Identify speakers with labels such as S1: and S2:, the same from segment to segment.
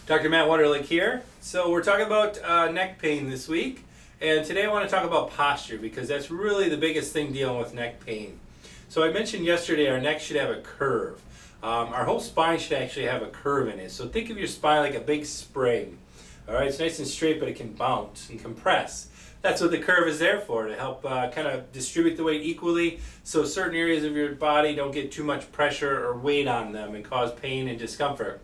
S1: Dr. Matt Wunderlich here. So we're talking about neck pain this week, and today I want to talk about posture because that's really the biggest thing dealing with neck pain. So I mentioned yesterday our neck should have a curve. Our whole spine should actually have a curve in it. So think of your spine like a big spring. All right, it's nice and straight, but it can bounce and compress. That's what the curve is there for, to help kind of distribute the weight equally so certain areas of your body don't get too much pressure or weight on them and cause pain and discomfort.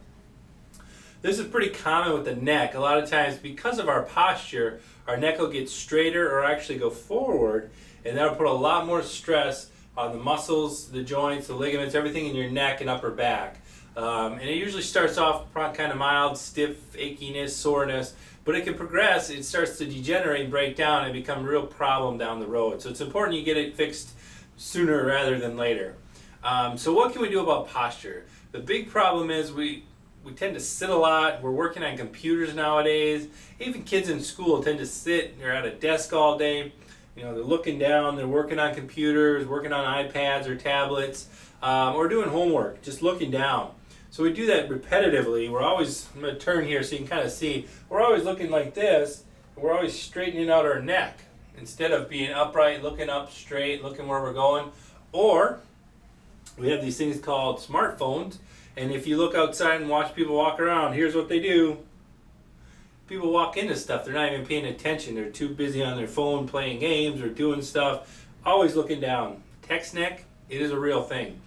S1: This is pretty common with the neck. A lot of times, because of our posture, our neck will get straighter or actually go forward, and that'll put a lot more stress on the muscles, the joints, the ligaments, everything in your neck and upper back. And it usually starts off kind of mild, stiff, achiness, soreness, but it can progress. It starts to degenerate and break down and become a real problem down the road. So it's important you get it fixed sooner rather than later. So what can we do about posture? The big problem is we tend to sit a lot. We're working on computers nowadays. Even kids in school tend to sit. They're at a desk all day. You know, they're looking down. They're working on computers, working on iPads or tablets, or doing homework, just looking down. So we do that repetitively. I'm going to turn here so you can kind of see. We're always looking like this. And we're always straightening out our neck instead of being upright, looking up straight, looking where we're going. Or we have these things called smartphones. And if you look outside and watch people walk around, here's what they do. People walk into stuff. They're not even paying attention. They're too busy on their phone playing games or doing stuff. Always looking down. Text neck, it is a real thing.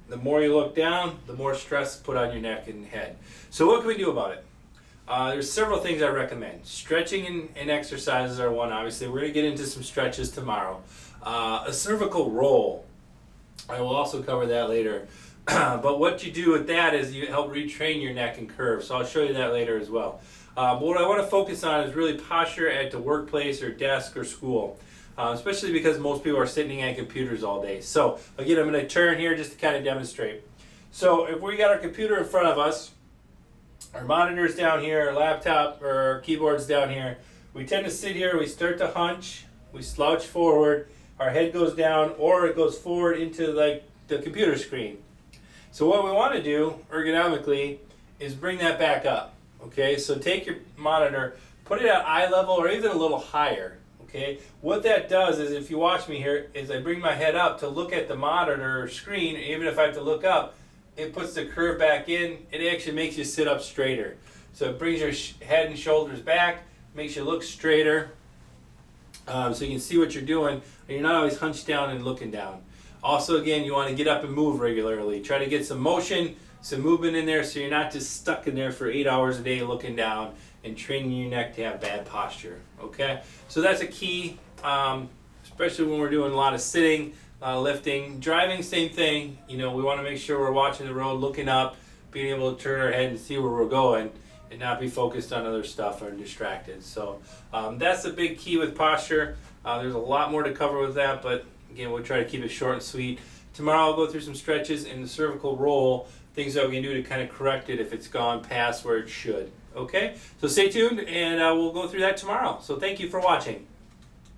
S1: The more you look down, the more stress put on your neck and head. So what can we do about it? There's several things I recommend. Stretching and exercises are one, obviously. We're going to get into some stretches tomorrow. A cervical roll. I will also cover that later. But what you do with that is you help retrain your neck and curve. So I'll show you that later as well. But what I want to focus on is really posture at the workplace or desk or school, especially because most people are sitting at computers all day. So again, I'm going to turn here just to kind of demonstrate. So if we got our computer in front of us, our monitor's down here, our laptop or our keyboard's down here, we tend to sit here, we start to hunch, we slouch forward, our head goes down or it goes forward into like the computer screen. So what we want to do ergonomically is bring that back up. Okay, so take your monitor, put it at eye level or even a little higher. Okay, what that does is, if you watch me here, is I bring my head up to look at the monitor screen. Even if I have to look up, it puts the curve back in. It actually makes you sit up straighter. So it brings your head and shoulders back, makes you look straighter, so you can see what you're doing, and you're not always hunched down and looking down. Also, again, you want to get up and move regularly. Try to get some motion, some movement in there so you're not just stuck in there for 8 hours a day looking down and training your neck to have bad posture. Okay? So that's a key, especially when we're doing a lot of sitting, a lot of lifting. Driving, same thing. You know, we want to make sure we're watching the road, looking up, being able to turn our head and see where we're going and not be focused on other stuff or distracted. So that's the big key with posture. There's a lot more to cover with that, but again, we'll try to keep it short and sweet. Tomorrow I'll go through some stretches in the cervical roll, things that we can do to kind of correct it if it's gone past where it should. Okay? So stay tuned and we'll go through that tomorrow. So thank you for watching.